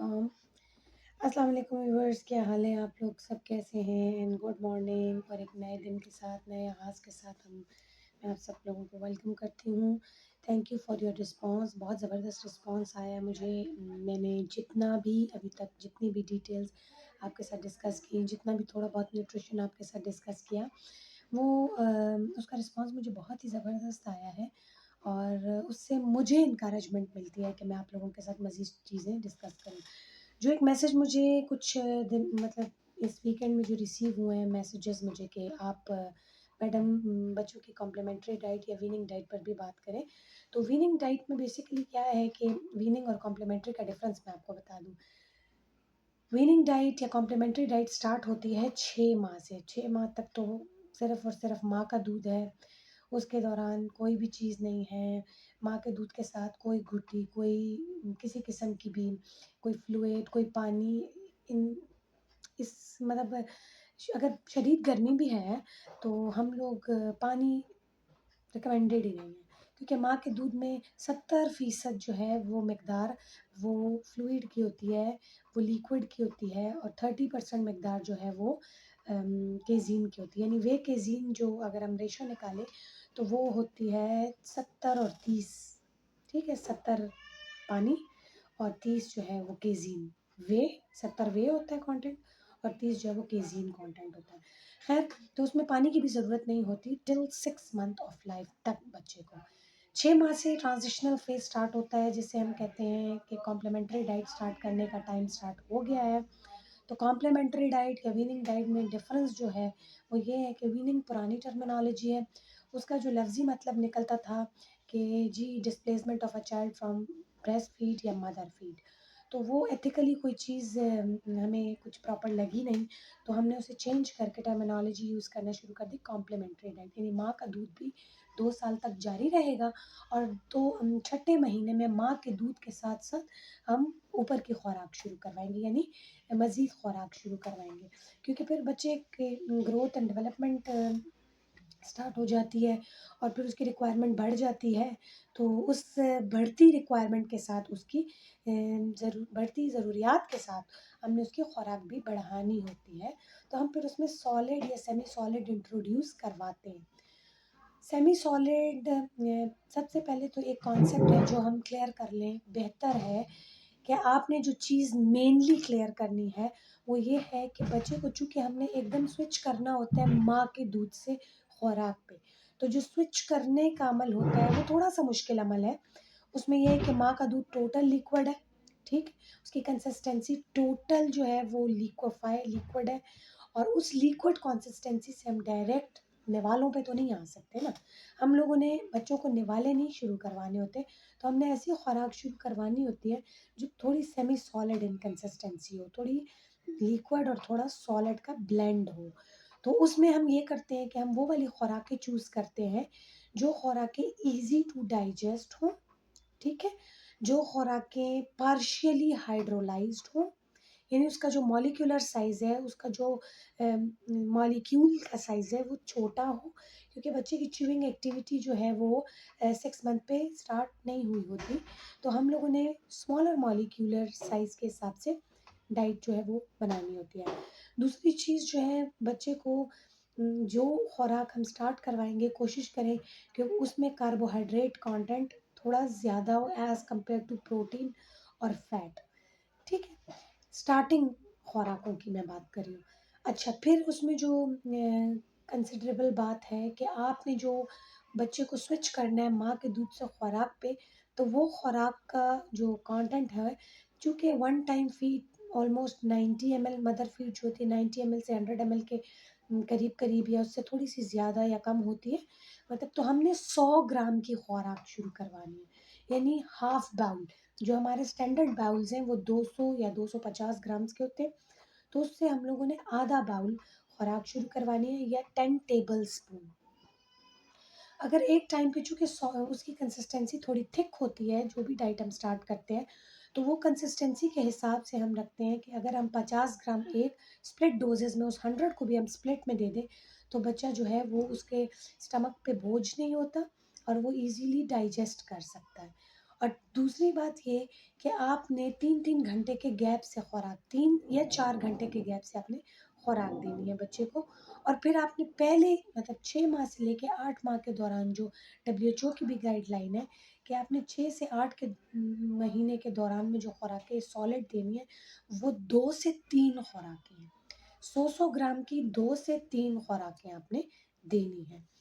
अस्सलाम वालेकुम व्यूअर्स, क्या हाल है? आप लोग सब कैसे हैं? And good morning. और एक नए दिन के साथ, नए आगाज़ के साथ मैं आप सब लोगों को वेलकम करती हूँ। Thank you for your response. बहुत ज़बरदस्त रिस्पांस आया मुझे। मैंने जितना भी अभी तक जितनी भी डिटेल्स आपके साथ डिस्कस की, जितना भी थोड़ा बहुत न्यूट्रिशन आपके साथ डिस्कस किया, वो उसका रिस्पांस मुझे बहुत ही ज़बरदस्त आया है। और उससे मुझे इनकरेजमेंट मिलती है कि मैं आप लोगों के साथ मज़ीद चीज़ें डिस्कस करूँ। जो एक मैसेज मुझे कुछ दिन मतलब इस वीकेंड में जो रिसीव हुए हैं मैसेजेस मुझे कि आप मैडम बच्चों की कॉम्प्लीमेंट्री डाइट या वीनिंग डाइट पर भी बात करें। तो वीनिंग डाइट में बेसिकली क्या है कि वीनिंग और कॉम्प्लीमेंट्री का डिफरेंस मैं आपको बता दूं। वीनिंग डाइट या कॉम्प्लीमेंट्री डाइट स्टार्ट होती है 6 माह से। 6 माह तक तो सिर्फ और सिर्फ माँ का दूध है। उसके दौरान कोई भी चीज़ नहीं है। माँ के दूध के साथ कोई घुट्टी, कोई किसी किस्म की भी कोई फ्लूइड, कोई पानी, इन इस मतलब अगर शदीद गर्मी भी है तो हम लोग पानी रिकमेंडेड ही नहीं है, क्योंकि माँ के दूध में 70% जो है वो मकदार वो फ्लूइड की होती है, वो लिक्विड की होती है, और 30% मकदार जो है वो केज़ीन की होती है। यानी वे केज़ीन जो अगर हम रेशो निकालें तो वो होती है 70 और 30। ठीक है, 70 पानी और 30 जो है वो केज़ीन। वे 70 वे होता है कंटेंट, और 30 जो है वो केज़ीन कंटेंट होता है। खैर, तो उसमें पानी की भी ज़रूरत नहीं होती टिल 6 मंथ ऑफ लाइफ तक बच्चे को। 6 माह से ट्रांजिशनल फेज स्टार्ट होता है, जिसे हम कहते हैं कि कॉम्प्लीमेंट्री डाइट स्टार्ट करने का टाइम स्टार्ट हो गया है। तो कॉम्प्लीमेंट्री डाइट या वीनिंग डाइट में डिफरेंस जो है वो ये है कि वीनिंग पुरानी टर्मिनोलॉजी है। उसका जो लफ्ज़ी मतलब निकलता था कि जी displacement of a child from breast feed या मदर फीड। तो वो एथिकली कोई चीज़ हमें कुछ प्रॉपर लगी नहीं, तो हमने उसे चेंज करके टर्मिनोलॉजी यूज़ करना शुरू कर दी कॉम्प्लीमेंट्री डाइट। यानी माँ का दूध भी 2 साल तक जारी रहेगा, और तो छठे महीने में माँ के दूध के साथ साथ हम ऊपर की खुराक शुरू करवाएंगे, यानी मज़ीद खुराक शुरू करवाएंगे। क्योंकि फिर बच्चे के ग्रोथ एंड डेवलपमेंट स्टार्ट हो जाती है, और फिर उसकी रिक्वायरमेंट बढ़ जाती है। तो उस बढ़ती रिक्वायरमेंट के साथ उसकी बढ़ती ज़रूरियात के साथ हमने उसकी खुराक भी बढ़ानी होती है। तो हम फिर उसमें सॉलिड या सेमी सॉलिड इंट्रोड्यूस करवाते हैं। सेमी सॉलिड सबसे पहले तो एक कॉन्सेप्ट है जो हम क्लियर कर लें, बेहतर है कि आपने जो चीज़ मेनली क्लियर करनी है वो ये है कि बच्चे को चूँकि हमने एकदम स्विच करना होता है माँ के दूध से खुराक पे, तो जो स्विच करने का अमल होता है वो थोड़ा-सा मुश्किल अमल है। उसमें ये है कि माँ का दूध टोटल लिक्विड है, ठीक? उसकी कंसिस्टेंसी टोटल जो है वो लिक्विड है, और उस लिक्विड कंसिस्टेंसी से हम डायरेक्ट निवालों पे तो नहीं आ सकते ना। हम लोगों ने बच्चों को निवाले नहीं शुरू करवाने होते, तो हमने ऐसी खुराक शुरू करवानी होती है जो थोड़ी सेमी सॉलिड इन कंसिस्टेंसी हो, थोड़ी लिक्विड और थोड़ा सॉलिड का ब्लेंड हो। तो उसमें हम ये करते हैं कि हम वो वाली खुराकें चूज़ करते हैं जो खुराकें ईज़ी टू डाइजेस्ट हों, ठीक है? जो खुराकें पार्शियली हाइड्रोलाइज़्ड हों, यानी उसका जो मॉलिक्यूलर साइज़ है, उसका जो मॉलिक्यूल का साइज़ है वो छोटा हो, क्योंकि बच्चे की च्यूइंग एक्टिविटी जो है वो 6 मंथ पे स्टार्ट नहीं हुई होती। तो हम लोगों ने स्मॉलर मॉलिक्यूलर साइज़ के हिसाब से डाइट जो है वो बनानी होती है। दूसरी चीज़ जो है, बच्चे को जो खुराक हम स्टार्ट करवाएँगे कोशिश करें कि उसमें कार्बोहाइड्रेट कंटेंट थोड़ा ज़्यादा हो एज़ कम्पेयर टू प्रोटीन और फैट, ठीक है? स्टार्टिंग खुराकों की मैं बात कर रही हूँ। अच्छा, फिर उसमें जो कंसिडरेबल बात है कि आपने जो बच्चे को स्विच करना है माँ के दूध से खुराक पे, तो वो खुराक का जो कंटेंट है, चूँकि one time feed almost 90 ml mother feed जो होती है 90 ml से 100 ml के करीब-करीब या उससे थोड़ी-सी ज़्यादा या कम होती है। मतलब तो हमने 100 ग्राम की खुराक शुरू करवानी है, यानी हाफ बाउल। जो हमारे स्टैंडर्ड बाउल्स हैं वो 200 या 250 ग्राम्स के होते हैं, तो उससे हम लोगों ने आधा बाउल खुराक शुरू करवानी है, या 10 टेबल स्पून। अगर एक टाइम पे चूँकि उसकी कंसिस्टेंसी थोड़ी थिक होती है, जो भी डाइट हम स्टार्ट करते हैं, तो वो कंसिस्टेंसी के हिसाब से हम रखते हैं कि अगर हम 50 ग्राम एक स्प्लिट डोजेज़ में उस 100 को भी हम स्प्लिट में दे दें, तो बच्चा जो है वो उसके स्टमक पे बोझ नहीं होता, और वो ईज़िली डाइजेस्ट कर सकता है। اور دوسری بات یہ کہ آپ نے 3 3 گھنٹے کے گیپ سے خوراک، 3 یا 4 گھنٹے کے گیپ سے آپ نے خوراک دینی ہے بچے کو. اور پھر آپ نے پہلے مطلب 6 ماہ سے لے کے 8 ماہ کے دوران جو WHO کی بھی گائیڈ لائن ہے کہ آپ نے 6 سے 8 کے مہینے کے دوران میں جو خوراکیں سالڈ دینی ہے وہ 2 سے 3 خوراکیں ہیں. 100 100 گرام کی 2 سے 3 خوراکیں آپ نے دینی ہیں.